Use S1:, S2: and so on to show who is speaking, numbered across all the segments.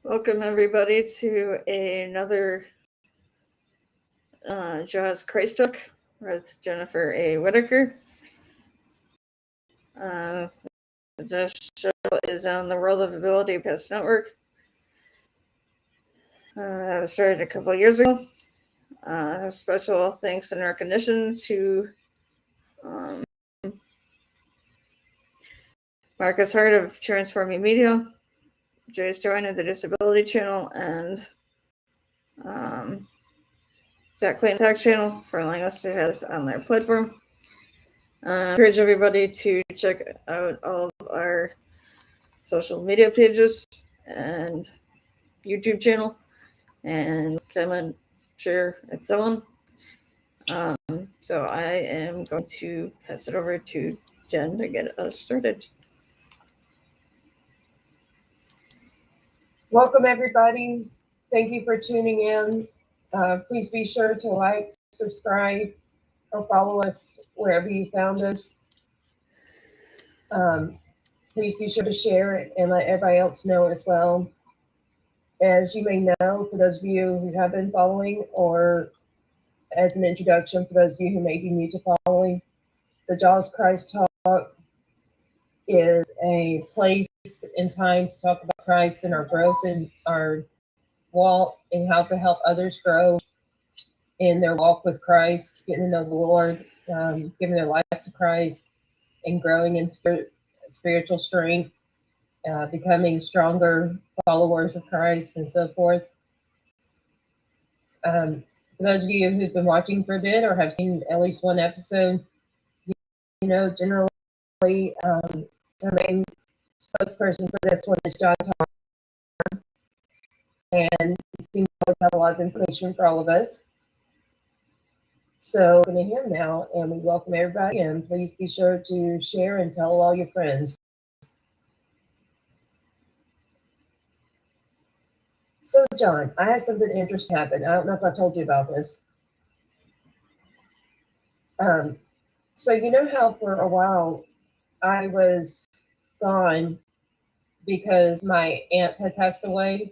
S1: Welcome everybody to another Jaws Christ Talk with Jennifer Whitaker. This show is on the World of Ability Podcast Network. That was started a couple of years ago. Special thanks and recognition to Marcus Hart of Transforming Media, Jay Stein of the Disability Channel, and Zach Clayton Talk Channel for allowing us to have this on their platform. I encourage everybody to check out all of our social media pages and YouTube channel and comment, share, and so on. So I am going to pass it over to Jen to get us started.
S2: Welcome, everybody. Thank you for tuning in. Please be sure to like, subscribe, or follow us wherever you found us. Please be sure to share it and let everybody else know as well. As you may know, for those of you who have been following, or as an introduction for those of you who may be new to following, the Jaws Christ Talk is a place and time to talk about Christ and our growth and our walk and how to help others grow in their walk with Christ, getting to know the Lord, giving their life to Christ, and growing in spiritual strength, becoming stronger followers of Christ, and so forth. For those of you who've been watching for a bit or have seen at least one episode, you know, generally the main spokesperson for this one is John Tom, and he seems to have a lot of information for all of us. So we're going to him now, and we welcome everybody, and please be sure to share and tell all your friends. So John, I had something interesting happen. I don't know if I told you about this. So you know how for a while I was gone because my aunt had passed away,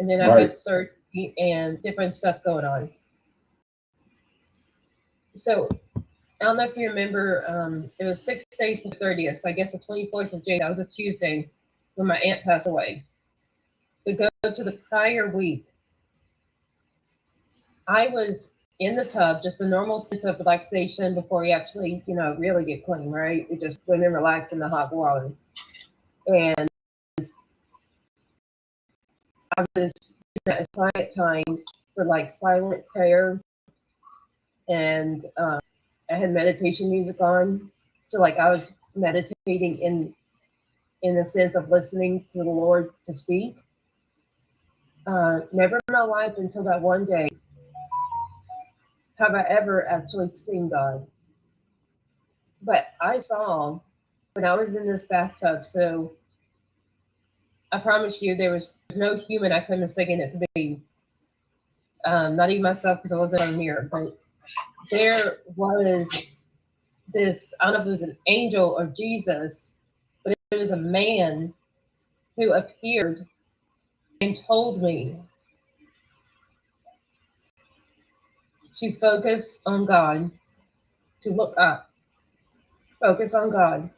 S2: and then I had surgery and different stuff going on. So I don't know if you remember, it was 6 days from the 30th, so I guess the 24th of January, that was a Tuesday, when my aunt passed away. To go to the prior week, I was in the tub, just the normal sense of relaxation before you actually, really get clean, right? You just swim and relax in the hot water. And I was in a quiet time for like silent prayer, and I had meditation music on. So like I was meditating in the sense of listening to the Lord to speak. Never in my life until that one day have I ever actually seen God. But I saw when I was in this bathtub. So I promise you, there was no human I couldn't have taken it to be. Not even myself, because I wasn't on here. But there was this, I don't know if it was an angel or Jesus, but it was a man who appeared and told me to focus on God, to look up, focus on God.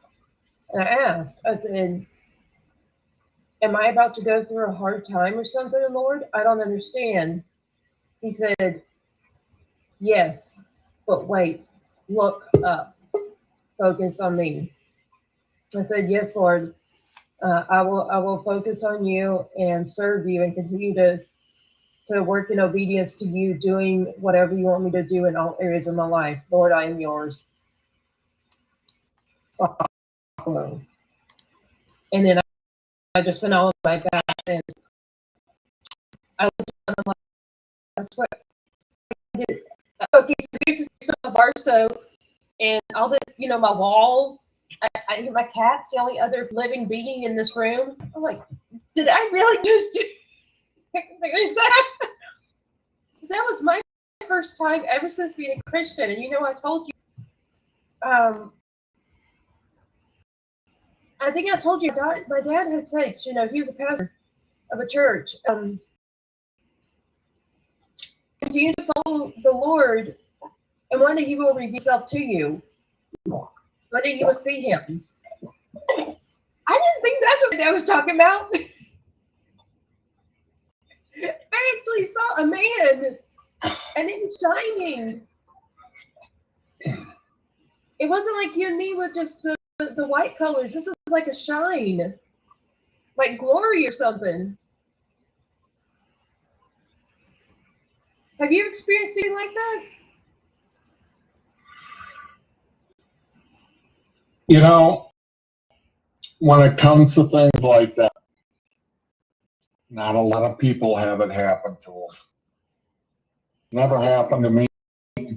S2: And I said, am I about to go through a hard time or something, Lord? I don't understand. He said, yes, but wait, look up, focus on me. I said, yes, Lord, I will focus on you and serve you and continue to work in obedience to you, doing whatever you want me to do in all areas of my life. Lord, I am yours. And then I just went on my back, and I looked down, I'm like, that's what I did. Okay, so here's the bar, so, and all this, my wall, my cat's the only other living being in this room. I'm like, did I really just do that? That was my first time ever since being a Christian. And I told you, I think I told you, my dad had said, he was a pastor. of a church. Continue to follow the Lord, and one day He will reveal Himself to you. One day you will see Him. I didn't think that's what I was talking about. I actually saw a man, and it was shining. It wasn't like you and me with just the white colors. This was like a shine, like glory or something. Have you experienced anything like that?
S3: You know, when it comes to things like that, not a lot of people have it happen to them. Never happened to me,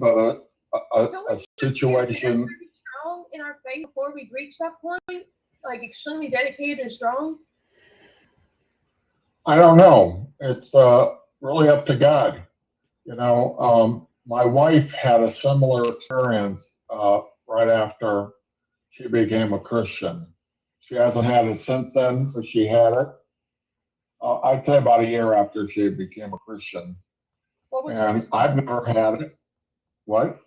S3: but a situation.
S2: Strong in our faith before we reach that point, like extremely dedicated and strong.
S3: I don't know. It's really up to God. You know, my wife had a similar experience right after she became a Christian. She hasn't had it since then, but she had it. I'd say about a year after she became a Christian.
S2: What was
S3: And I've never had it. What?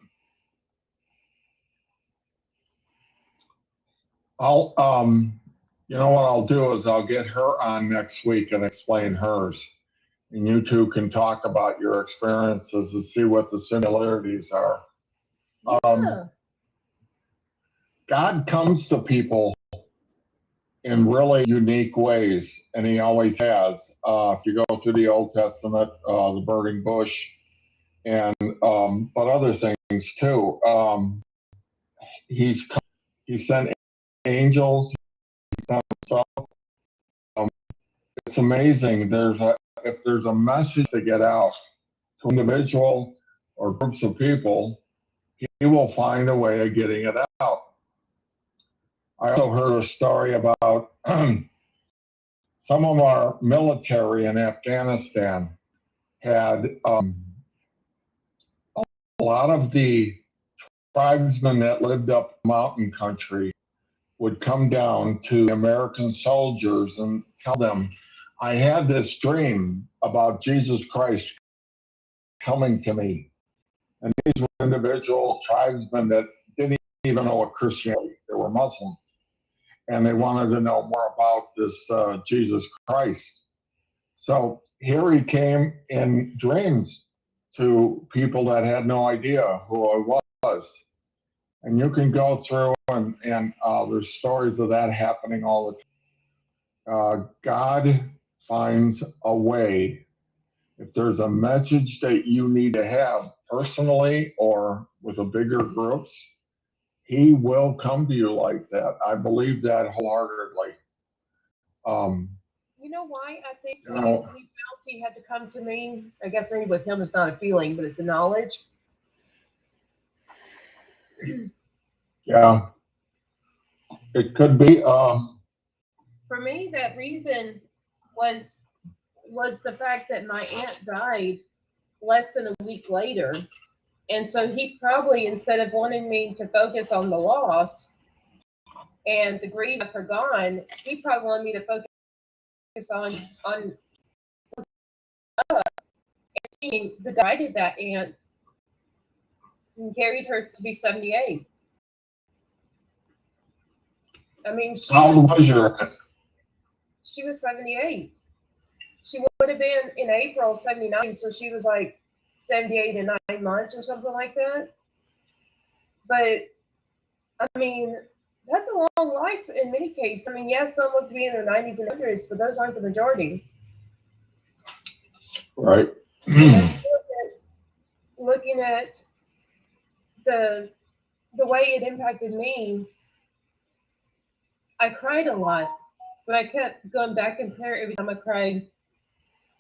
S3: I'll, you know what I'll do is I'll get her on next week and explain hers. And you two can talk about your experiences and see what the similarities are.
S2: Yeah.
S3: God comes to people in really unique ways, and He always has. If you go through the Old Testament, the burning bush, and but other things too. He sent angels. He sent Himself. It's amazing. If there's a message to get out to an individual or groups of people, He will find a way of getting it out. I also heard a story about some of our military in Afghanistan had a lot of the tribesmen that lived up mountain country would come down to American soldiers and tell them, I had this dream about Jesus Christ coming to me. And these were individuals, tribesmen that didn't even know what Christianity, they were Muslim. And they wanted to know more about this Jesus Christ. So here He came in dreams to people that had no idea who I was. And you can go through and there's stories of that happening all the time. God finds a way. If there's a message that you need to have personally or with a bigger groups, He will come to you like that. I believe that wholeheartedly.
S2: You know why I think we felt He had to come to me? I guess maybe with Him it's not a feeling, but it's a knowledge.
S3: Yeah, it could be.
S2: For me, that reason was the fact that my aunt died less than a week later. And so He probably, instead of wanting me to focus on the loss and the grief of her gone, He probably wanted me to focus on seeing the guided that aunt and carried her to be 78. I mean,
S3: How old was your aunt?
S2: She was 78. She would have been in April 79, so she was like 78 and 9 months or something like that. But I mean, that's a long life in many cases. I mean, yes, some look to be in their 90s and 100s, but those aren't the majority.
S3: Right.
S2: And I'm still looking at the way it impacted me. I cried a lot, but I kept going back in prayer every time I cried.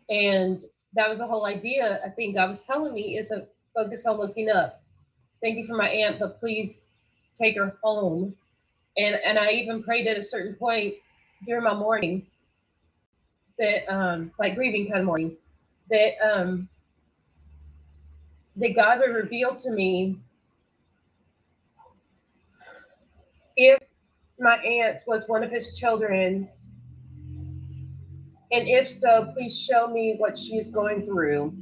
S2: And that was the whole idea. I think God was telling me is to focus on looking up. Thank you for my aunt, but please take her home. And I even prayed at a certain point during my mourning that like grieving kind of mourning, that that God would reveal to me if my aunt was one of His children And if so, please show me what she is going through.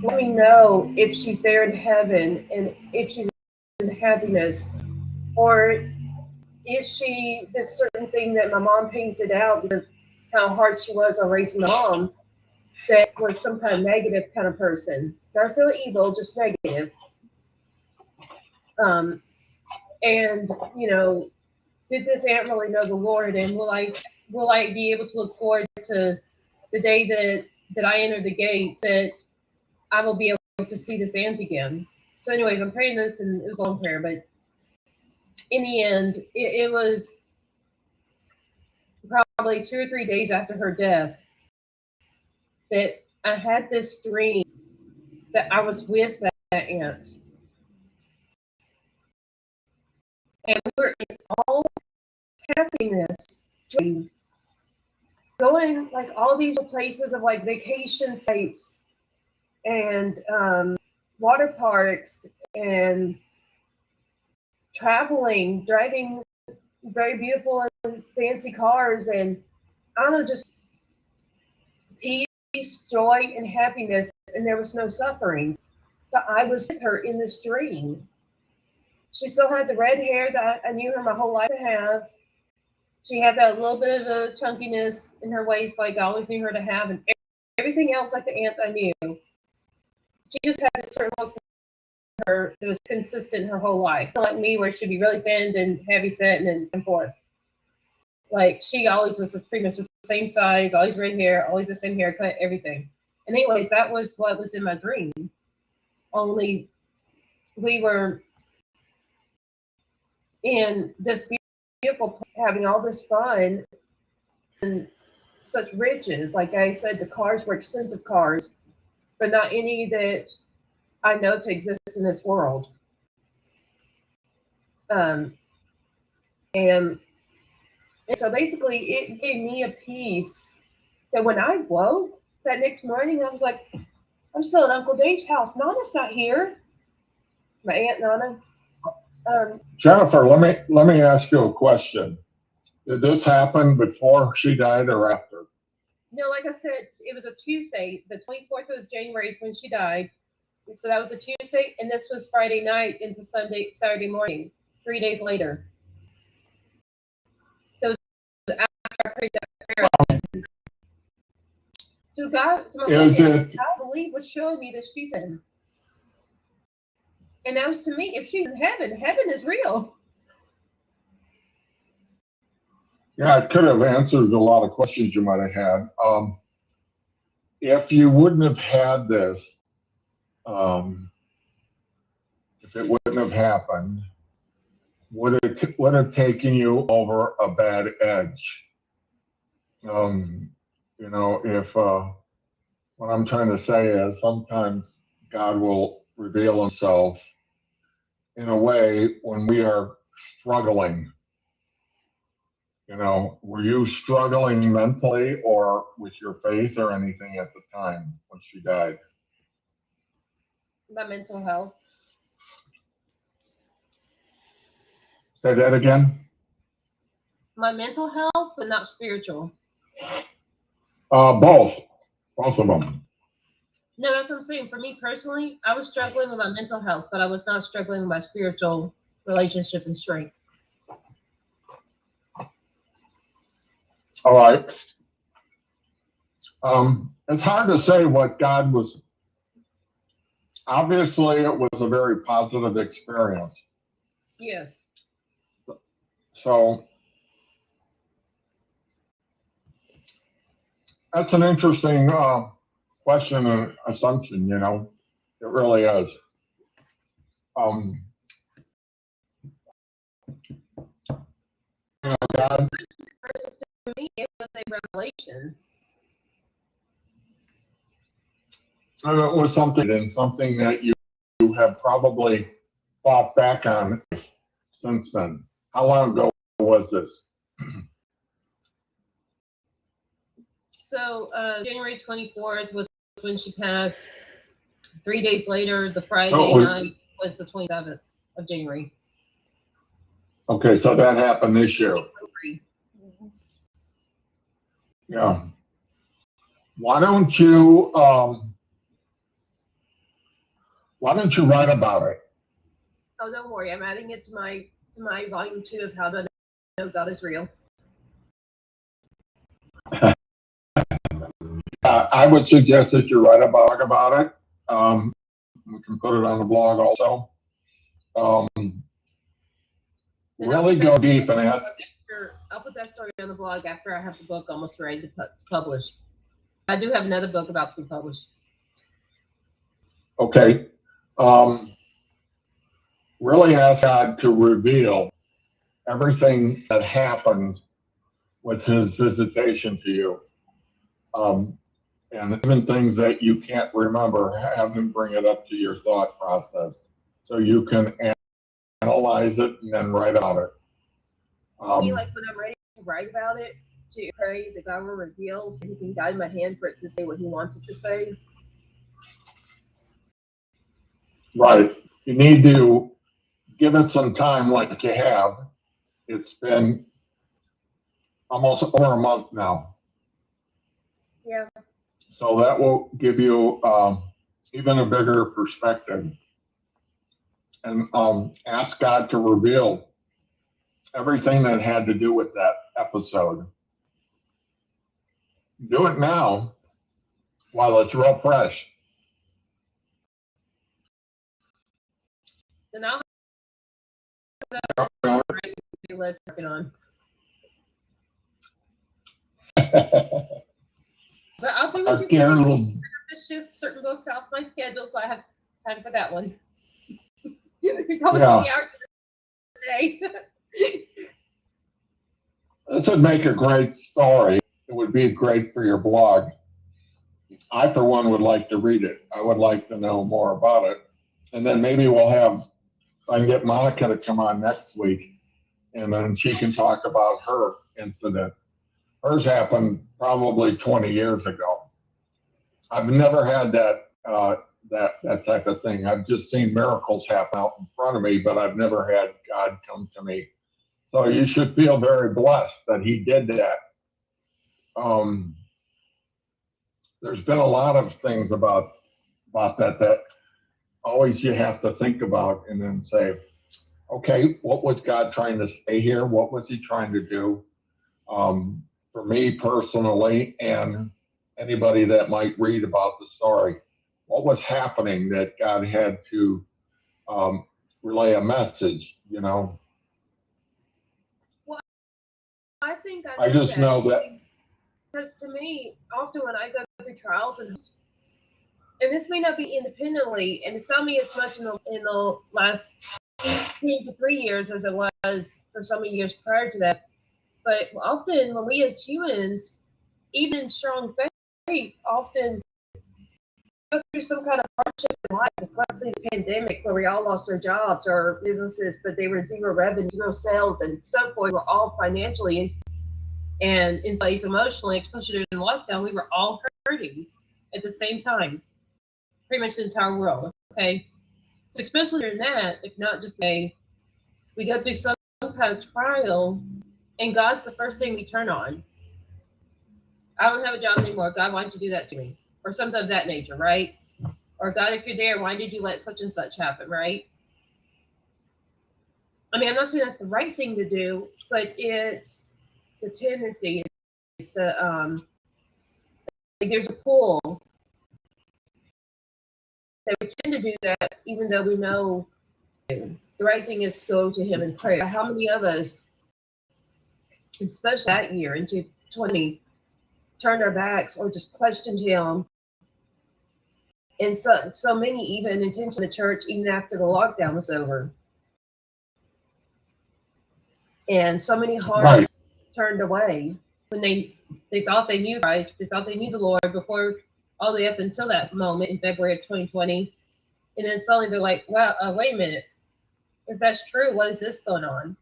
S2: Let me know if she's there in heaven and if she's in happiness, or is she this certain thing that my mom painted out because how hard she was on raising my mom, that was some kind of negative kind of person. Not so evil, just negative. Um, and did this aunt really know the Lord? And will I be able to look forward to the day that I enter the gate, that I will be able to see this aunt again? So, anyways, I'm praying this, and it was a long prayer, but in the end, it was probably 2 or 3 days after her death that I had this dream that I was with that aunt. And we were in all happiness, joy, going like all these places of like vacation sites and water parks and traveling, driving very beautiful and fancy cars, and I don't know, just peace, joy, and happiness. And there was no suffering. But I was with her in this dream. She still had the red hair that I knew her my whole life to have. She had that little bit of a chunkiness in her waist, like I always knew her to have, and everything else like the aunt I knew. She just had a certain look to her that was consistent her whole life. Not like me, where she'd be really thin and heavy set and then forth. Like she always was pretty much the same size, always red hair, always the same haircut, everything. And anyways, that was what was in my dream. Only we were in this beautiful place, having all this fun and such riches. Like I said, the cars were expensive cars, but not any that I know to exist in this world. And so basically, it gave me a peace that when I woke that next morning, I was like, I'm still at Uncle Dave's house. Nana's not here. My Aunt Nana.
S3: Jennifer, let me ask you a question. Did this happen before she died or after?
S2: No, like I said, it was a Tuesday. The 24th of January is when she died. And so that was a Tuesday, and this was Friday night into Saturday morning, 3 days later. So it was after I prayed that prayer. So God, so my point is, I believe was showing me that she's in. And that was to me, if she's in heaven, heaven is real.
S3: Yeah, it could have answered a lot of questions you might have had. If you wouldn't have had this, if it wouldn't have happened, would have taken you over a bad edge? If what I'm trying to say is sometimes God will reveal himself in a way when we are struggling. Were you struggling mentally or with your faith or anything at the time when she died?
S2: My mental health.
S3: Say that again.
S2: My mental health, but not spiritual.
S3: Both of them.
S2: No, that's what I'm saying. For me personally, I was struggling with my mental health, but I was not struggling with my spiritual relationship and strength.
S3: All right. It's hard to say what God was. Obviously, it was a very positive experience.
S2: Yes.
S3: So that's an interesting question and assumption. It really is. God,
S2: To me, it was a revelation.
S3: and it was something that you have probably thought back on since then. How long ago was this?
S2: So January 24th was when she passed. 3 days later, the Friday night was the 27th of January.
S3: Okay, so that happened this year. Yeah. why don't you write about it?
S2: Oh, don't worry. I'm adding it to my volume 2 of How to Know God is Real.
S3: I would suggest that you write a blog about it. We can put it on the blog also. Really go deep and ask.
S2: I'll put that story on the blog after I have the book almost ready to publish. I do have another book about to be published.
S3: Okay. Really ask God to reveal everything that happened with his visitation to you. And even things that you can't remember, have him bring it up to your thought process so you can analyze it and then write about it.
S2: Like when I'm ready to write about it, to pray that God will reveal so he can guide my hand for it to say what he wants it to say.
S3: Right. You need to give it some time like you have. It's been almost over a month now.
S2: Yeah.
S3: So that will give you even a bigger perspective. And ask God to reveal everything that had to do with that episode. Do it now while it's real fresh.
S2: So now list working on. But I'll do what you say. I have to shift certain books off my schedule, so I have time for that one. You told me 2 hours today.
S3: This would make a great story. It would be great for your blog. I, for one, would like to read it. I would like to know more about it. And then maybe I can get Monica to come on next week, and then she can talk about her incident. Hers happened probably 20 years ago. I've never had that type of thing. I've just seen miracles happen out in front of me, but I've never had God come to me. So you should feel very blessed that he did that. There's been a lot of things about that always you have to think about and then say, okay, what was God trying to say here? What was he trying to do? For me personally, and anybody that might read about the story, what was happening that God had to relay a message, you know?
S2: Well, I think
S3: I just know that.
S2: Because to me, often when I go through trials, and this may not be independently, and it's not me as much in the last 2 to 3 years as it was for so many years prior to that, but often when we as humans, even in strong faith, often go through some kind of hardship in life. Let's say the pandemic, where we all lost our jobs or businesses, but they were zero revenue, zero sales, and so forth. We're all financially and in place emotionally, especially during lockdown, we were all hurting at the same time, pretty much the entire world. Okay, so especially during that, if not just we go through some kind of trial, and God's the first thing we turn on. I don't have a job anymore. God, why did you do that to me? Or something of that nature, right? Or God, if you're there, why did you let such and such happen, right? I mean, I'm not saying that's the right thing to do, but it's the tendency. It's the like there's a pull that we tend to do that, even though we know the right thing is to go to Him in prayer. How many of us, especially that year in 2020, turned our backs or just questioned Him? And so many even intentionally the church even after the lockdown was over. And so many hearts turned away when they thought they knew Christ, they thought they knew the Lord before, all the way up until that moment in February of 2020. And then suddenly they're like, wow, wait a minute. If that's true, what is this going on?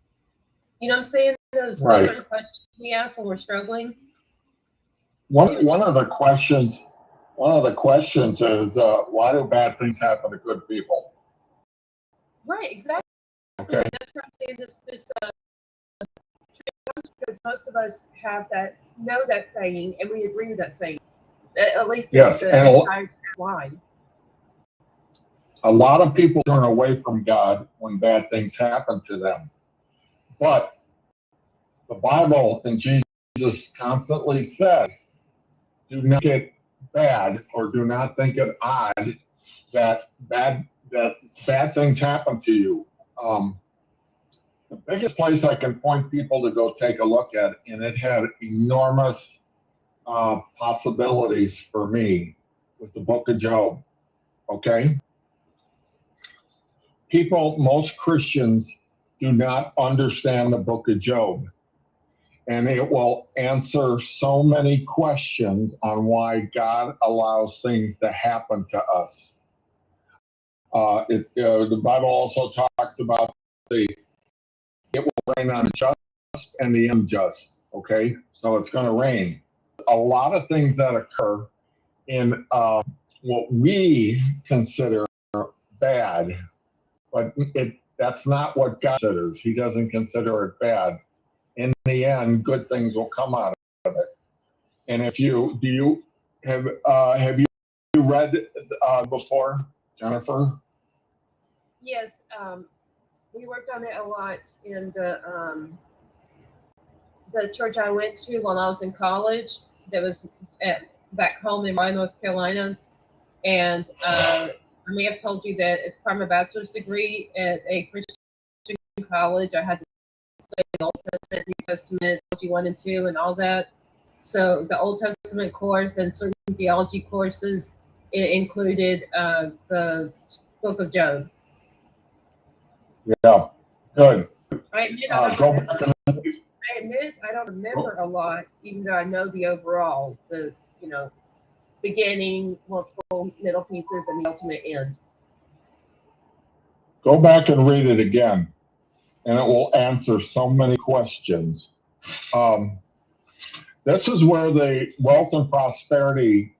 S2: You know what I'm saying? Those certain questions we ask when we're struggling.
S3: One of the questions is, why do bad things happen to good people?
S2: Right, exactly.
S3: Okay.
S2: That's what I'm saying. This because most of us know that saying, and we agree with that saying. At least
S3: Yes,
S2: the
S3: and
S2: entire line.
S3: a lot of people turn away from God when bad things happen to them. But the Bible and Jesus constantly said, do not get bad or do not think it odd that bad things happen to you. The biggest place I can point people to go take a look at, and it had enormous possibilities for me, with the book of Job. Okay? Most Christians do not understand the book of Job. And it will answer so many questions on why God allows things to happen to us. The Bible also talks about it will rain on the just and the unjust. Okay, so it's going to rain. A lot of things that occur in what we consider bad, but that's not what God considers. He doesn't consider it bad. In the end, good things will come out of it. And if you have you read before, Jennifer?
S2: Yes, we worked on it a lot in the church I went to when I was in college. That was back home in Raleigh, North Carolina, and I may have told you that as part of my bachelor's degree at a Christian college, I had to study the Old Testament, New Testament, theology 1 and 2, and all that. So the Old Testament course and certain theology courses included the Book of Job.
S3: Yeah, good.
S2: I admit I don't remember a lot, even though I know the overall, the beginning, multiple middle pieces, and the ultimate end.
S3: Go back and read it again, and it will answer so many questions. This is where the wealth and prosperity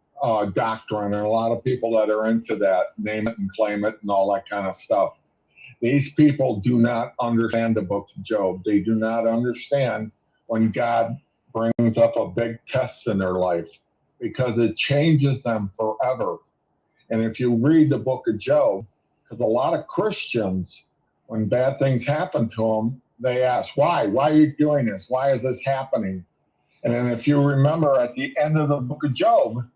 S3: doctrine, and a lot of people that are into that, name it and claim it and all that kind of stuff. These people do not understand the book of Job. They do not understand when God brings up a big test in their life, because it changes them forever. And if you read the book of Job, because a lot of Christians, when bad things happen to them, they ask, why? Why are you doing this? Why is this happening? And then if you remember at the end of the book of Job,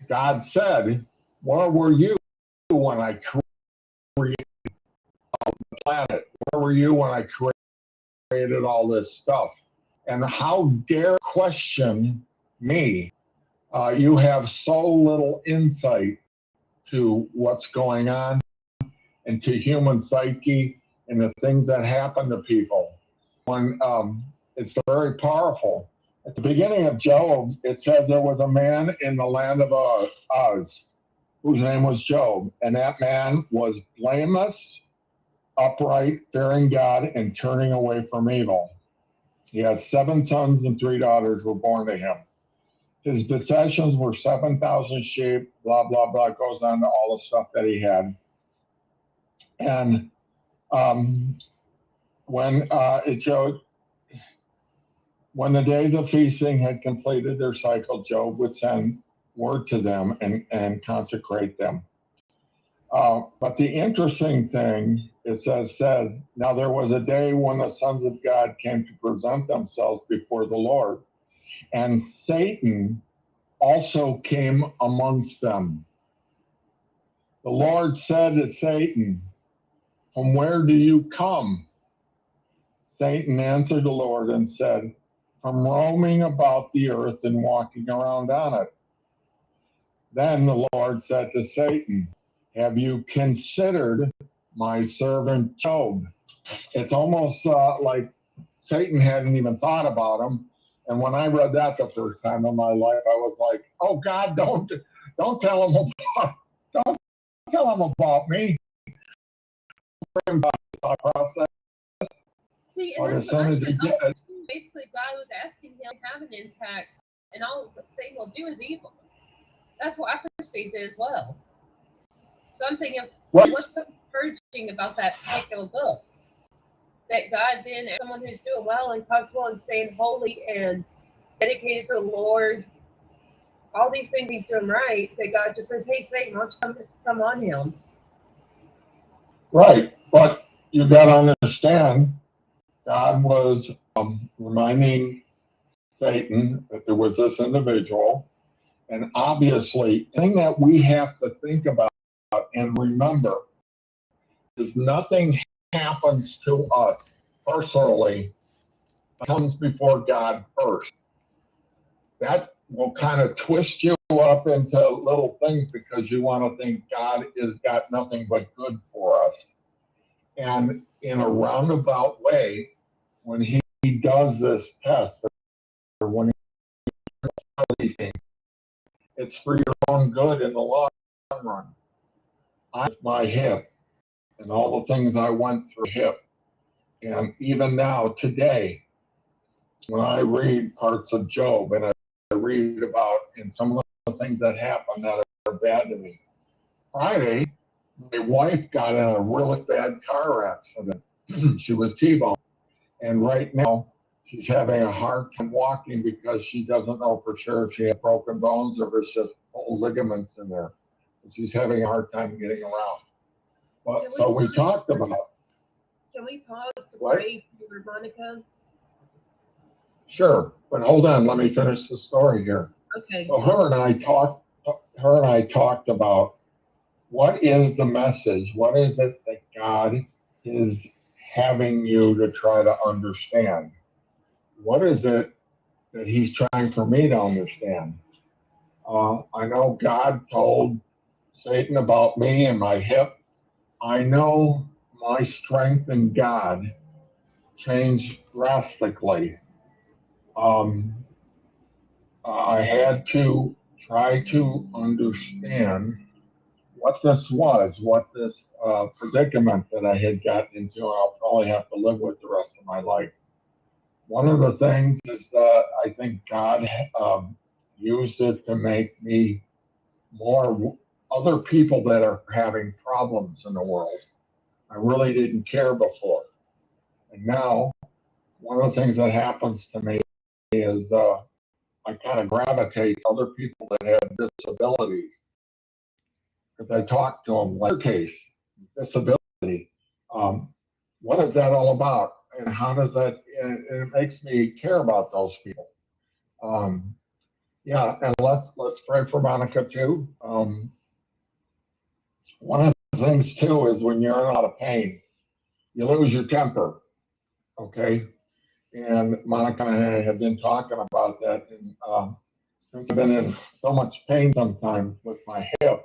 S3: God said, where were you when I created the planet? Where were you when I created all this stuff? And how dare question me? You have so little insight to what's going on and to human psyche and the things that happen to people. When it's very powerful. At the beginning of Job, it says there was a man in the land of Uz, whose name was Job, and that man was blameless, upright, fearing God, and turning away from evil. He had 7 sons and 3 daughters were born to him. His possessions were 7,000 sheep, blah, blah, blah. It goes on to all the stuff that he had. And when the days of feasting had completed their cycle, Job would send word to them and consecrate them. But the interesting thing, it says, now there was a day when the sons of God came to present themselves before the Lord, and Satan also came amongst them. The Lord said to Satan, from where do you come? Satan answered the Lord and said, from roaming about the earth and walking around on it. Then the Lord said to Satan, have you considered my servant Job? It's almost like Satan hadn't even thought about him. And when I read that the first time in my life, I was like, oh God, don't tell him about me. Process.
S2: See, and that's what basically God was asking him to have an impact, and all Satan will do is evil. That's what I perceived it as well. So I'm thinking, what's so encouraging about that particular book? That God then, as someone who's doing well and comfortable and staying holy and dedicated to the Lord, all these things he's doing right, that God just says, hey, Satan, why don't you come on him?
S3: Right. But you got to understand, God was reminding Satan that there was this individual. And obviously, the thing that we have to think about and remember is nothing happens to us personally comes before God first. That will kind of twist you up into little things because you want to think God has got nothing but good for us. And in a roundabout way, when he does this test, or when he does these things, it's for your own good in the long run. My hip and all the things I went through hip. And even now, today, when I read parts of Job and I read about and some of the things that happen that are bad to me. Friday, my wife got in a really bad car accident. She was T-boned. And right now, she's having a hard time walking because she doesn't know for sure if she had broken bones or if it's just old ligaments in there. And she's having a hard time getting around. But, so we talked about.
S2: Can we pause to pray for Monica?
S3: Sure, but hold on, let me finish the story here.
S2: Okay.
S3: So her and I talked about what is the message? What is it that God is having you to try to understand? What is it that he's trying for me to understand? I know God told Satan about me and my hip. I know my strength in God changed drastically. I had to try to understand what this was, what this predicament that I had gotten into, and I'll probably have to live with the rest of my life. One of the things is that I think God used it to make me more other people that are having problems in the world. I really didn't care before. And now, one of the things that happens to me is I kind of gravitate to other people that have disabilities because I talk to them like case disability. What is that all about, and how does that? And it makes me care about those people. Um, yeah, and let's pray for Monica too. One of the things too is when you're in a lot of pain, you lose your temper. Okay, and Monica and I have been talking about that, and since I've been in so much pain sometimes with my hip.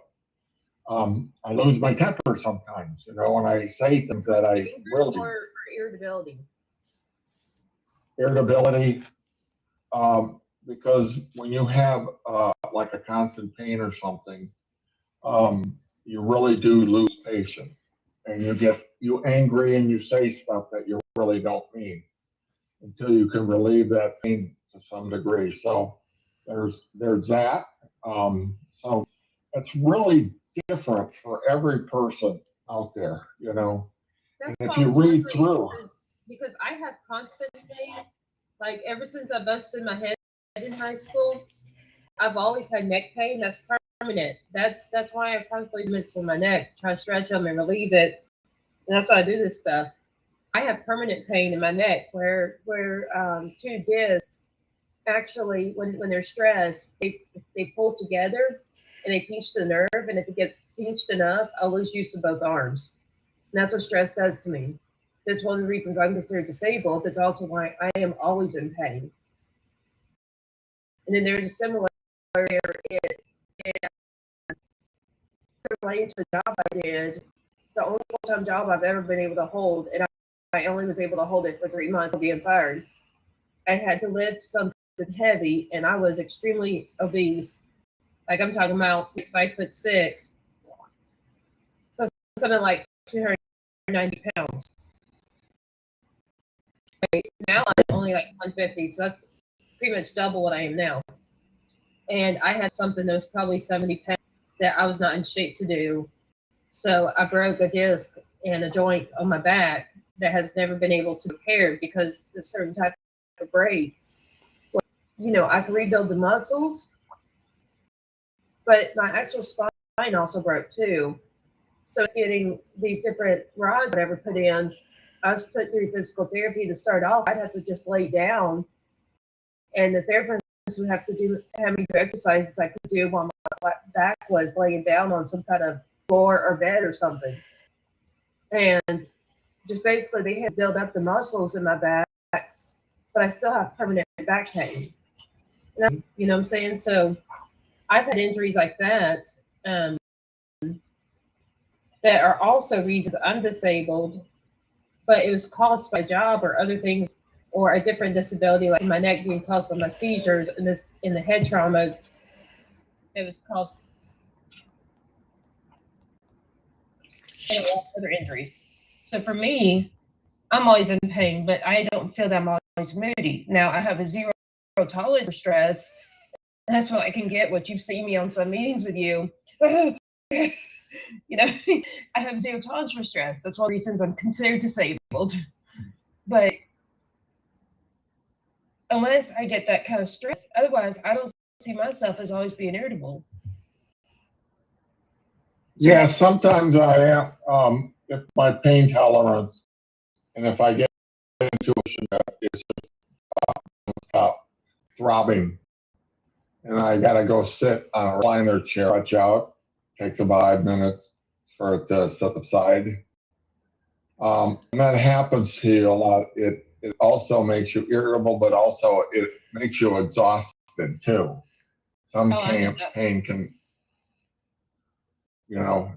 S3: I lose my temper sometimes, and I say things that I really.
S2: Or irritability.
S3: Irritability, because when you have like a constant pain or something, you really do lose patience, and you angry and you say stuff that you really don't mean until you can relieve that pain to some degree. So there's that. So it's really different for every person out there.
S2: That's
S3: And if you read through,
S2: because I have constant pain. Like ever since I busted my head in high school, I've always had neck pain. That's permanent. That's why I constantly movement for my neck, try to stretch them and relieve it. And that's why I do this stuff. I have permanent pain in my neck where two discs actually when they're stressed they pull together and they pinch the nerve, and if it gets pinched enough, I'll lose use of both arms. And that's what stress does to me. That's one of the reasons I'm considered disabled. That's also why I am always in pain. And then there's a similar area related to the job I did. The only full-time job I've ever been able to hold, and I only was able to hold it for 3 months being fired. I had to lift something heavy, and I was extremely obese. Like I'm talking about 5'6", something like 290 pounds. Now I'm only like 150, so that's pretty much double what I am now. And I had something that was probably 70 pounds that I was not in shape to do. So I broke a disc and a joint on my back that has never been able to repair because the certain type of break. I can rebuild the muscles, but my actual spine also broke too. So getting these different rods, whatever, put in, I was put through physical therapy to start off. I'd have to just lay down, and the therapist would have me do exercises I could do while my back was laying down on some kind of floor or bed or something. And just basically they had to build up the muscles in my back, but I still have permanent back pain. You know what I'm saying? So I've had injuries like that that are also reasons I'm disabled, but it was caused by job or other things or a different disability, like my neck being caused by my seizures and this in the head trauma that was caused and other injuries. So for me, I'm always in pain, but I don't feel that I'm always moody. Now I have a zero tolerance for stress. That's what I can get. What you've seen me on some meetings with you. You know, I have zero tolerance for stress. That's one of the reasons I'm considered disabled. But unless I get that kind of stress, otherwise I don't see myself as always being irritable.
S3: Yeah, sometimes I am. If my pain tolerance, and if I get into it's just stop throbbing, and I gotta go sit on a recliner chair, stretch out. Takes about 5 minutes for it to set aside. And that happens to you a lot. It also makes you irritable, but also it makes you exhausted too. Some pain can,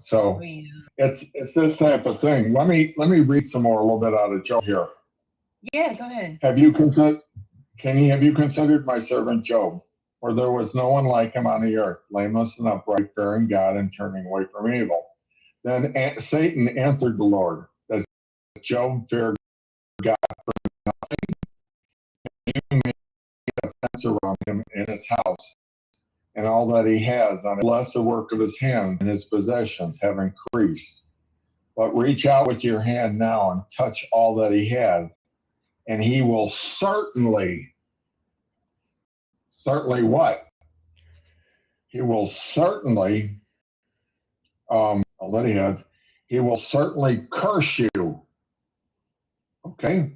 S3: so it's this type of thing. Let me read some more a little bit out of Job here.
S2: Yeah, go ahead.
S3: Have you considered my servant Job? For there was no one like him on the earth, blameless and upright, fearing God and turning away from evil. Then Satan answered the Lord that Job feared God for nothing, and made a fence around him in his house, and all that he has, unless the work of his hands and his possessions have increased. But reach out with your hand now and touch all that he has, and he will certainly what? He will certainly, all that he has, he will certainly curse you. Okay?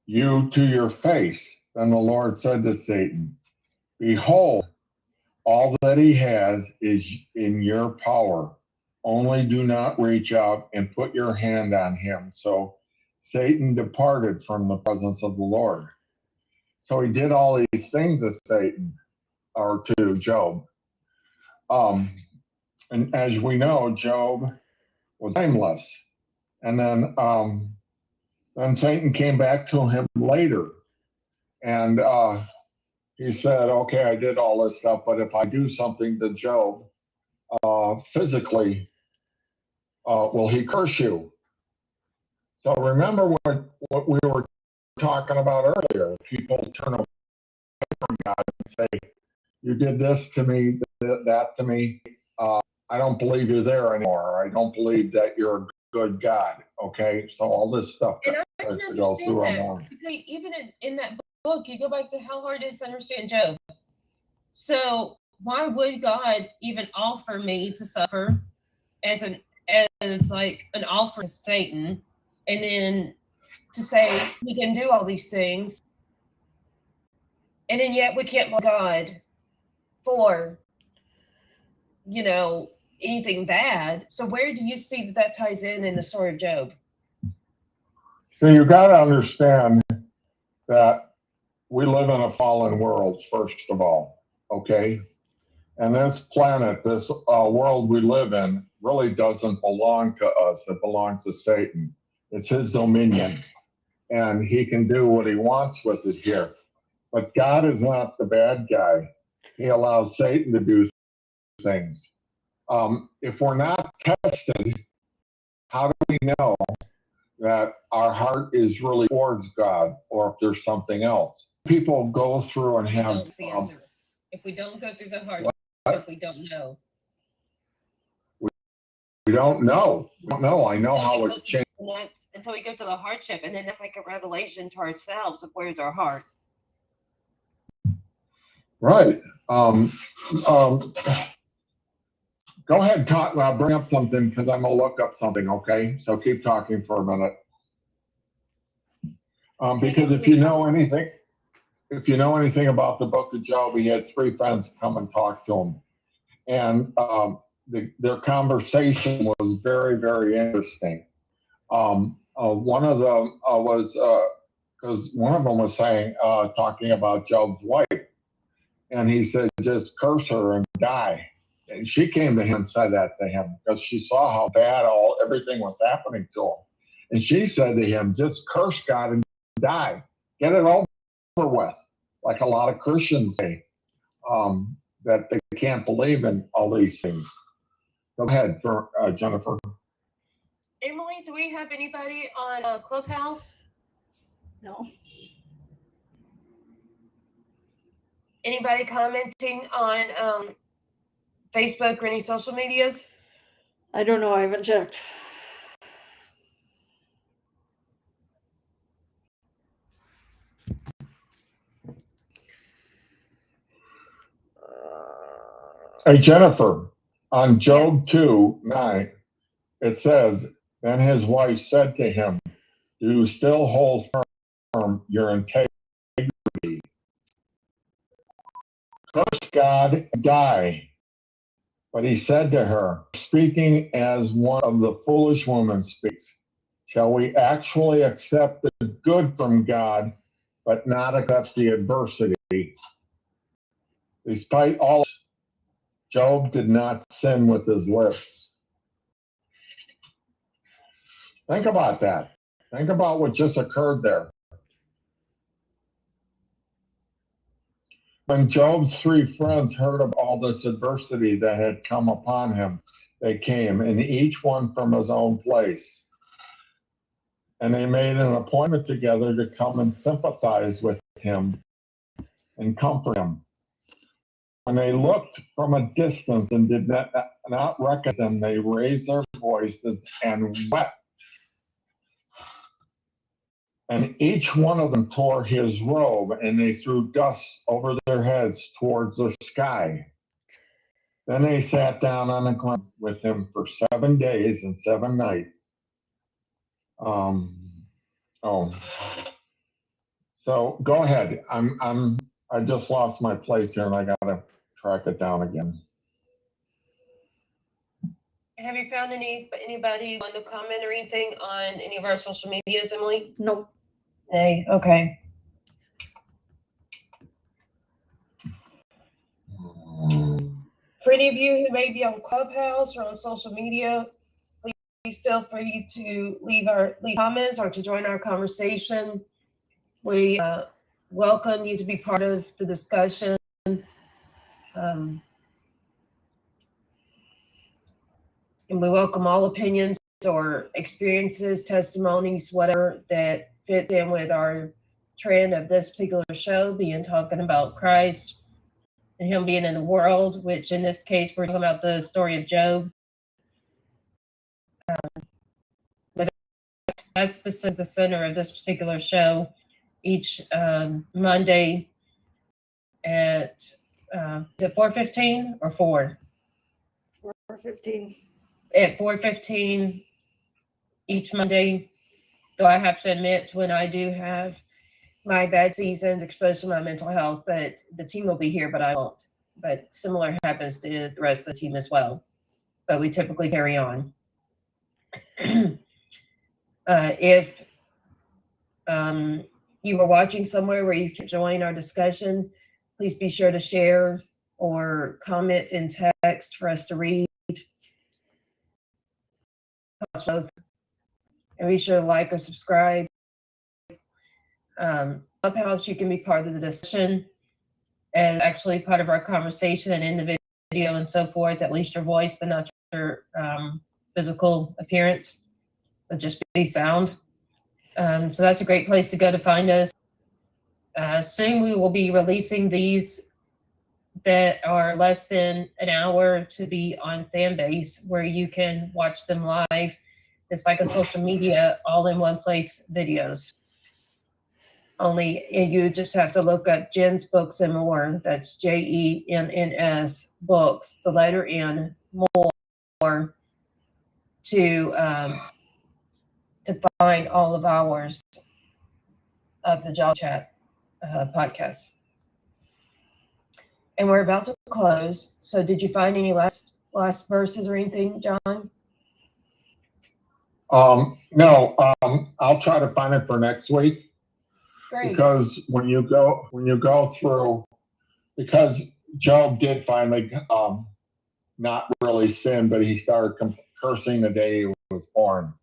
S3: You to your face. Then the Lord said to Satan, behold, all that he has is in your power. Only do not reach out and put your hand on him. So Satan departed from the presence of the Lord. So he did all these things to Satan, or to Job. And as we know, Job was blameless. And then Satan came back to him later. And he said, okay, I did all this stuff, but if I do something to Job physically, will he curse you? So remember what we were talking about earlier. People turn away from God and say, you did this to me, that to me. I don't believe you're there anymore. I don't believe that you're a good God. Okay, so all this stuff
S2: starts to go through our mind. Even in that book, you go back to how hard it is to understand Job. So why would God even offer me to suffer as like an offer to Satan, and then to say we can do all these things, and then yet we can't blame God for anything bad? So where do you see that ties in the story of Job?
S3: So you got to understand that we live in a fallen world, first of all, okay? And this planet, this world we live in, really doesn't belong to us. It belongs to Satan. It's his dominion, and he can do what he wants with it here. But God is not the bad guy. He allows Satan to do things. If we're not tested, how do we know that our heart is really towards God, or if there's something else? People go through and have.
S2: If we don't go through the hardship, we don't know.
S3: We don't know. We don't know. I know how it changes.
S2: Until we go to the hardship, and then that's like a revelation to ourselves of where's our heart.
S3: Right. Um, um, Go ahead, talk. I'll bring up something because I'm gonna look up something. Okay, so keep talking for a minute. Because if you know anything about the Book of Job, he had three friends come and talk to him, and their conversation was very, very interesting. One of them was because one of them was saying talking about Job's wife, and he said, "Just curse her and die." And she came to him and said that to him because she saw how bad everything was happening to him. And she said to him, just curse God and die. Get it over with. Like a lot of Christians say, that they can't believe in all these things. Go ahead, Jennifer.
S2: Emily, do we have anybody on Clubhouse?
S1: No.
S2: Anybody commenting on Facebook or any social medias?
S1: I don't know. I haven't checked.
S3: Hey, Jennifer, on Job
S2: Yes.
S3: 2:9, it says, then his wife said to him, do you still hold firm your integrity? Curse God and die. But he said to her, speaking as one of the foolish women speaks, shall we actually accept the good from God, but not accept the adversity? Despite all, Job did not sin with his lips. Think about that. Think about what just occurred there. When Job's three friends heard of all this adversity that had come upon him, they came, and each one from his own place. And they made an appointment together to come and sympathize with him and comfort him. When they looked from a distance and did not recognize them, they raised their voices and wept. And each one of them tore his robe, and they threw dust over their heads towards the sky. Then they sat down on the ground with him for 7 days and 7 nights. So go ahead. I just lost my place here, and I gotta track it down again.
S2: Have you found anybody want to comment or anything on any of our social medias, Emily?
S1: Nope.
S2: Nay. Okay. For any of you who may be on Clubhouse or on social media, please feel free to leave comments or to join our conversation. We welcome you to be part of the discussion. And we welcome all opinions or experiences, testimonies, whatever that fits in with our trend of this particular show, being talking about Christ and him being in the world, which in this case, we're talking about the story of Job. But that's the center of this particular show each Monday at, is it 4:15 or 4?
S1: 4:15.
S2: At 4:15 each Monday. Though I have to admit, when I do have my bad seasons exposed to my mental health, that the team will be here, but I won't. But similar happens to the rest of the team as well. But we typically carry on. If you were watching somewhere where you can join our discussion, please be sure to share or comment in text for us to read. Both. And be sure to like or subscribe. Clubhouse, you can be part of the discussion as actually part of our conversation and in the video and so forth, at least your voice, but not your physical appearance, but just be sound. So that's a great place to go to find us. Soon we will be releasing these that are less than an hour to be on Fanbase, where you can watch them live. It's like a social media all in one place videos. Only you just have to look up Jen's Books and More. That's JENNS Books, the letter N, more, to find all of ours of the Jolly Chat podcast. And we're about to close. So did you find any last verses or anything, John?
S3: No, I'll try to find it for next week.
S2: Great.
S3: Because when you go through, because Job did finally not really sin, but he started cursing the day he was born.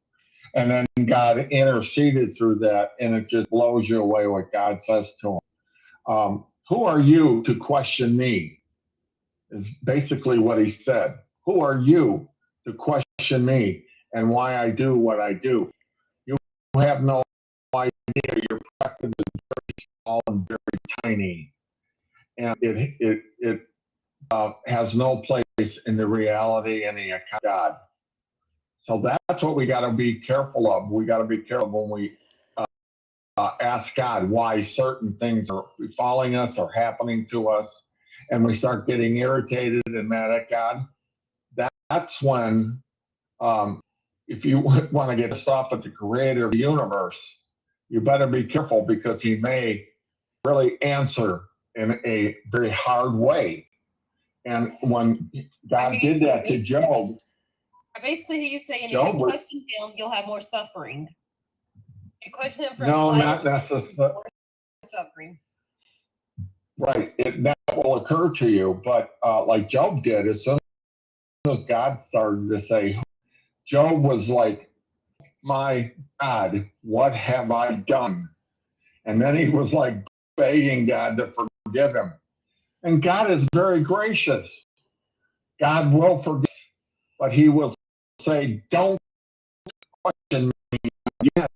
S3: And then God interceded through that, and it just blows you away what God says to him. Who are you to question me? Is basically what he said. Who are you to question me and why I do what I do? You have no idea. Your perspective is very small and very tiny, and it has no place in the reality and the account of God. So that's what we got to be careful of. We got to be careful when we ask God why certain things are befalling us or happening to us, and we start getting irritated and mad at God. That's when, if you want to get pissed off at the creator of the universe, you better be careful, because he may really answer in a very hard way. And when God did that to Job,
S2: basically he's saying,
S3: Job
S2: if you question him, you'll have more suffering. If you question him for
S3: no,
S2: a
S3: not necessarily.
S2: more suffering.
S3: Right, that will occur to you, but like Job did, as soon as God started to say, Job was like, my God, what have I done? And then he was like begging God to forgive him. And God is very gracious. God will forgive, but he will say, don't question me again.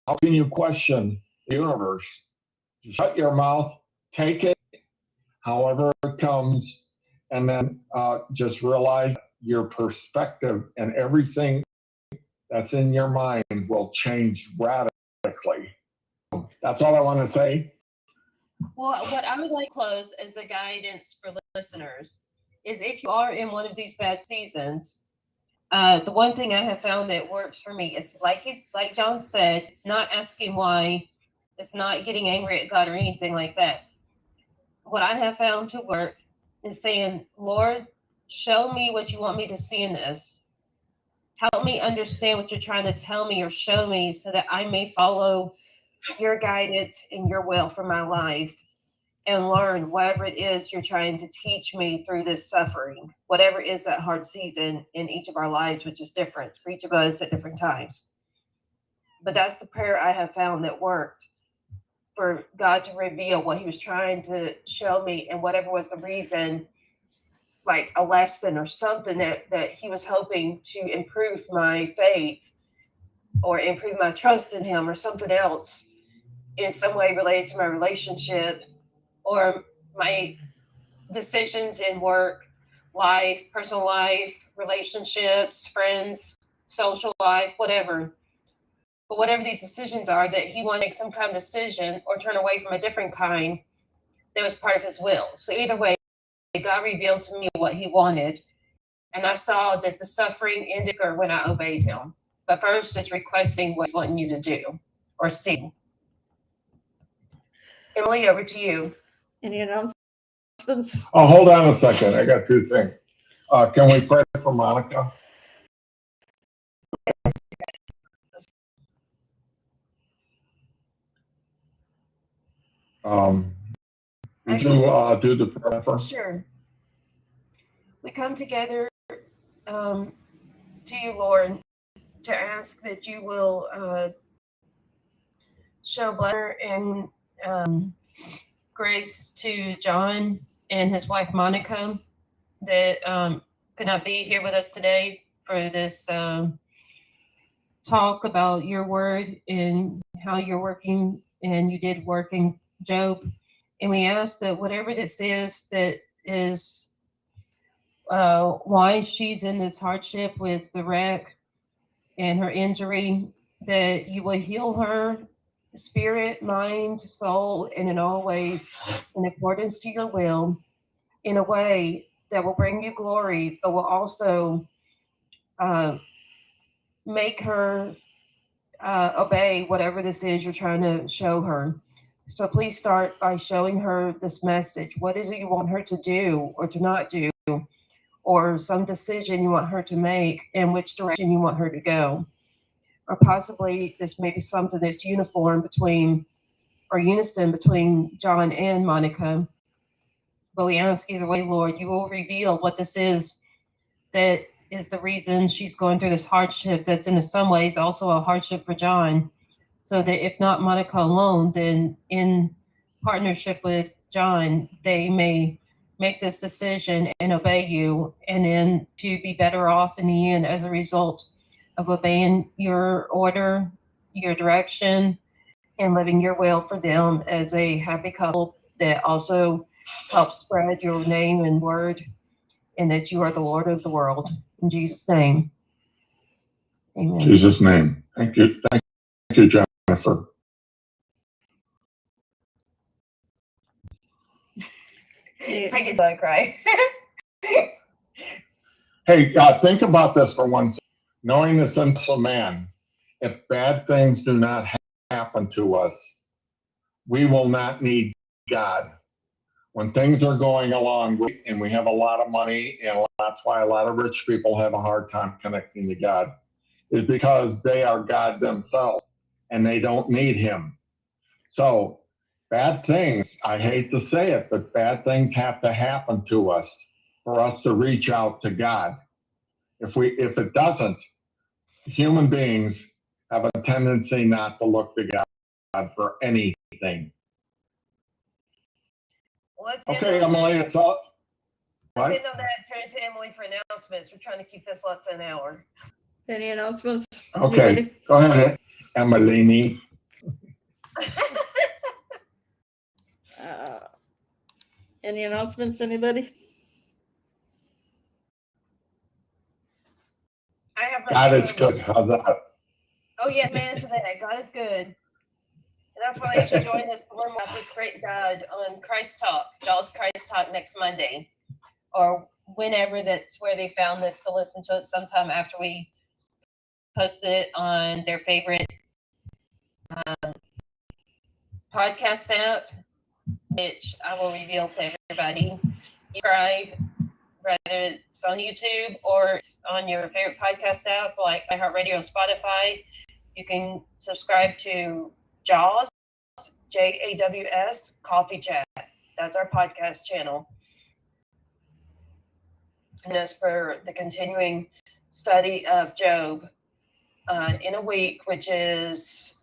S3: How can you question the universe? Shut your mouth, take it however it comes, and then just realize your perspective and everything that's in your mind will change radically. That's all I want to say.
S2: Well, what I would like to close as the guidance for listeners is, if you are in one of these bad seasons, the one thing I have found that works for me is, like John said, it's not asking why, it's not getting angry at God or anything like that. What I have found to work is saying, Lord, show me what you want me to see in this. Help me understand what you're trying to tell me or show me, so that I may follow your guidance and your will for my life, and learn whatever it is you're trying to teach me through this suffering, whatever is that hard season in each of our lives, which is different for each of us at different times. But that's the prayer I have found that worked, for God to reveal what he was trying to show me, and whatever was the reason, like a lesson or something that he was hoping to improve my faith or improve my trust in him, or something else in some way related to my relationship or my decisions in work, life, personal life, relationships, friends, social life, whatever. But whatever these decisions are, that he wanted to make some kind of decision or turn away from a different kind that was part of his will. So either way, God revealed to me what he wanted. And I saw that the suffering ended when I obeyed him. But first, it's requesting what he's wanting you to do or see. Emily, over to you.
S1: Any announcements?
S3: Oh, hold on a second. I got two things. Can we pray for Monica? Would you do the prayer for?
S2: Sure. We come together to you, Lord, to ask that you will show blessing and grace to John and his wife Monica, that could not be here with us today for this talk about your word and how you're working, and you did work in Job. And we ask that whatever this is that is why she's in this hardship with the wreck and her injury, that you will heal her spirit, mind, soul, and in all ways in accordance to your will, in a way that will bring you glory, but will also uh, make her obey whatever this is you're trying to show her. So please start by showing her this message. What is it you want her to do or to not do, or some decision you want her to make, and which direction you want her to go? Or possibly this may be something that's uniform between or unison between John and Monica. But we ask either way, Lord, you will reveal what this is that is the reason she's going through this hardship that's in some ways also a hardship for John. So that if not Monica alone, then in partnership with John, they may make this decision and obey you, and then to be better off in the end as a result of obeying your order, your direction, and living your will for them as a happy couple that also helps spread your name and word, and that you are the Lord of the world. In Jesus' name, amen.
S3: Jesus' name. Thank you. Thank you, Jennifer.
S2: I get to cry.
S3: Hey, think about this for one second. Knowing the sinful man, if bad things do not happen to us, we will not need God. When things are going along and we have a lot of money, and that's why a lot of rich people have a hard time connecting to God, is because they are God themselves and they don't need Him. So, bad things, I hate to say it, but bad things have to happen to us for us to reach out to God. If it doesn't, human beings have a tendency not to look to God for anything.
S2: Well,
S3: Okay, Emily, it's all.
S2: Let's
S3: What?
S2: end on that. Turn to Emily for announcements. We're trying to keep this less than an hour.
S1: Any announcements?
S3: Okay,
S1: Anybody?
S3: go ahead, Emily.
S1: Any announcements, anybody?
S2: I have my
S3: God is good. How's that?
S2: Oh yeah, man, to that. God is good. And that's why they should join us to learn about this great God on Christ Talk, Jaws Christ Talk next Monday, or whenever that's where they found this to listen to it sometime after we posted it on their favorite podcast app, which I will reveal to everybody. Subscribe, whether it's on YouTube or it's on your favorite podcast app like iHeartRadio or Spotify. You can subscribe to Jaws, JAWS, Coffee Chat. That's our podcast channel. And as for the continuing study of Job in a week, which is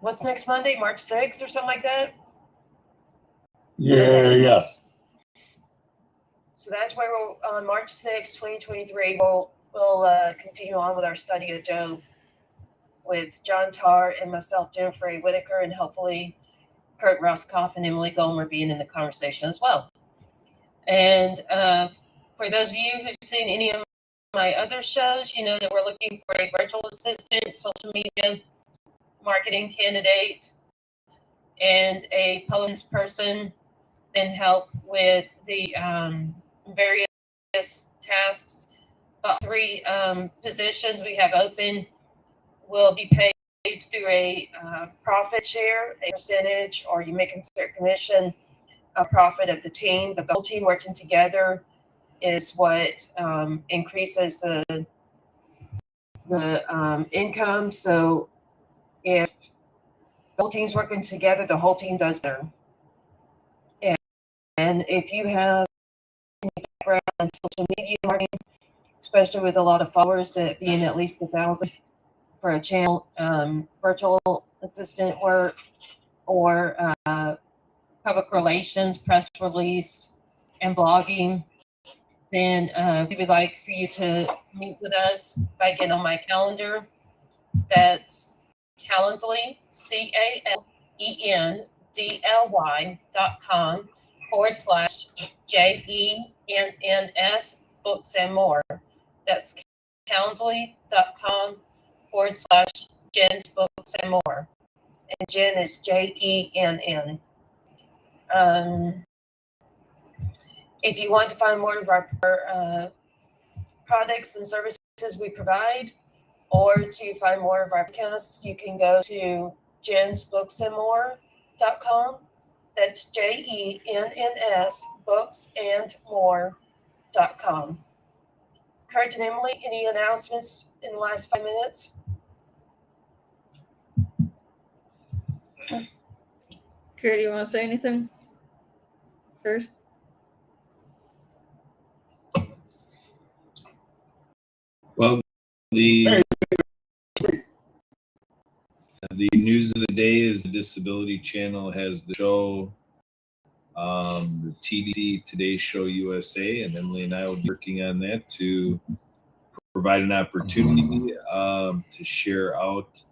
S2: what's next Monday, March 6th or something like that?
S3: Yeah,
S2: Okay.
S3: yes.
S2: So that's where we'll, on March 6th, 2023, we'll continue on with our study of Job with John Tarr and myself, Jennifer Whitaker, and hopefully Kurt Roskoff and Emily Gomer being in the conversation as well. And for those of you who've seen any of my other shows, you know that we're looking for a virtual assistant, social media marketing candidate, and a poems person, then help with the various tasks. About 3 positions we have open will be paid through a profit share, a percentage, or you may consider commission, a profit of the team. But the whole team working together is what increases the income. So if the whole team's working together, the whole team does better. And if you have any background in social media marketing, especially with a lot of followers, that being at least 1,000 for a channel, virtual assistant work, or public relations, press release, and blogging, then we would like for you to meet with us by getting on my calendar. That's Calendly, CALENDLY.com/JENNS books and more. That's calendly.com/ Jen's Books and More. And Jen is Jenn. If you want to find more of our products and services we provide, or to find more of our podcasts, you can go to jensbooksandmore.com. That's JENNS booksandmore.com. Kurt and Emily, any announcements in the last 5 minutes?
S1: Kurt, do you want to say anything first?
S4: Well, the news of the day is the Disability Channel has the show, the TDC Today Show USA, and Emily and I will be working on that to provide an opportunity to share out,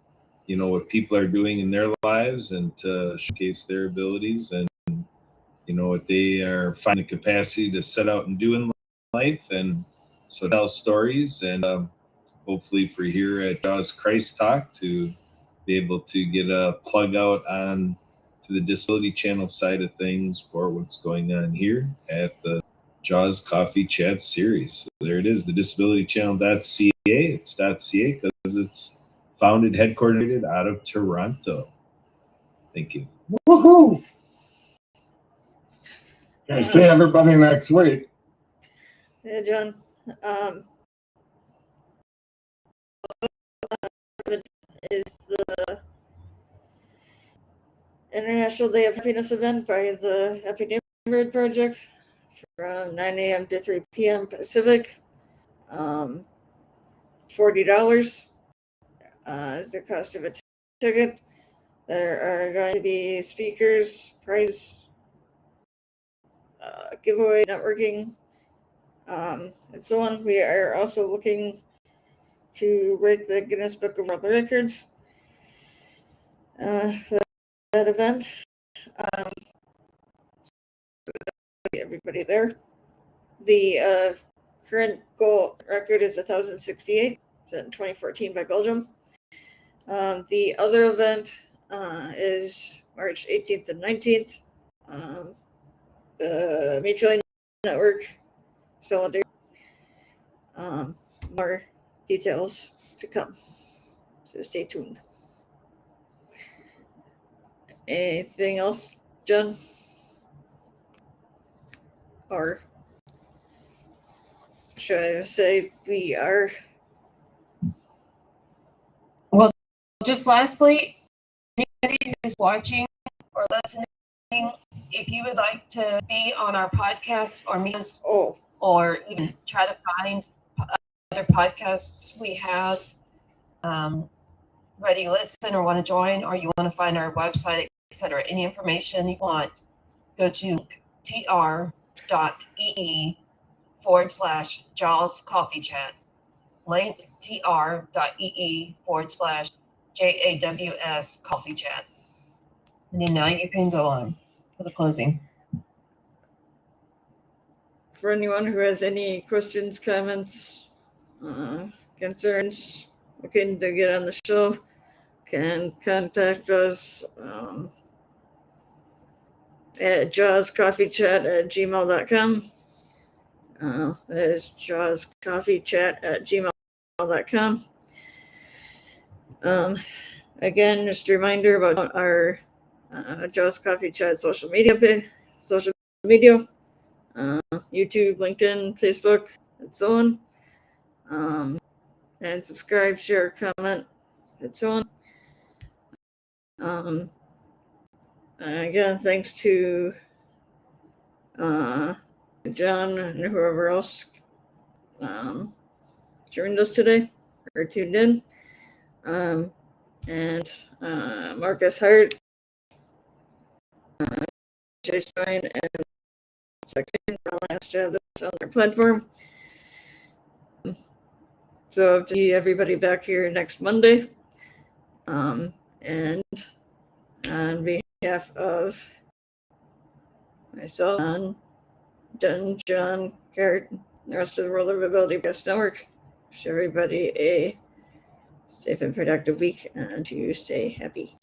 S4: what people are doing in their lives and to showcase their abilities and, what they are finding the capacity to set out and do in life. And so tell stories and hopefully for here at Jaws Christ Talk to be able to get a plug out on to the Disability Channel side of things for what's going on here at the Jaws Coffee Chat series. So there it is, the disabilitychannel.ca. It's .ca because it's founded, headquartered out of Toronto. Thank you.
S3: Woohoo! Okay, see everybody next week.
S1: Yeah, John. Is the International Day of Happiness event by the Happy Neighborhood Project from 9 a.m. to 3 p.m. Pacific. $40 is the cost of a ticket. There are going to be speakers, prize, giveaway, networking, and so on. We are also looking to break the Guinness Book of World Records for that event. Everybody there. The current goal record is 1,068 in 2014 by Belgium. The other event is March 18th and 19th. The Mutual Aid Network Solidarity. More details to come, so stay tuned. Anything else, John? Or should I say we are?
S2: Well, just lastly, anybody who's watching or listening, if you would like to be on our podcast or meet us, or even try to find other podcasts we have, whether you listen or want to join, or you want to find our website, etc., any information you want, go to tr.ee/Jaws Coffee Chat. Link tr.ee/JAWS Coffee Chat. And then now you can go on for the closing.
S1: For anyone who has any questions, comments, concerns, looking to get on the show, can contact us at jawscoffeechat@gmail.com. That is jawscoffeechat@gmail.com. Again, just a reminder about our Jaws Coffee Chat social media, YouTube, LinkedIn, Facebook, and so on. And subscribe, share, comment, and so on. Again, thanks to John and whoever else joined us today or tuned in. And Marcus Hart, Jay Stein, and Second for allowing us to have this on their platform. So to see everybody back here next Monday. And on behalf of myself, John, Garrett, and the rest of the World of Ability Best Network, wish everybody a safe and productive week and to stay happy.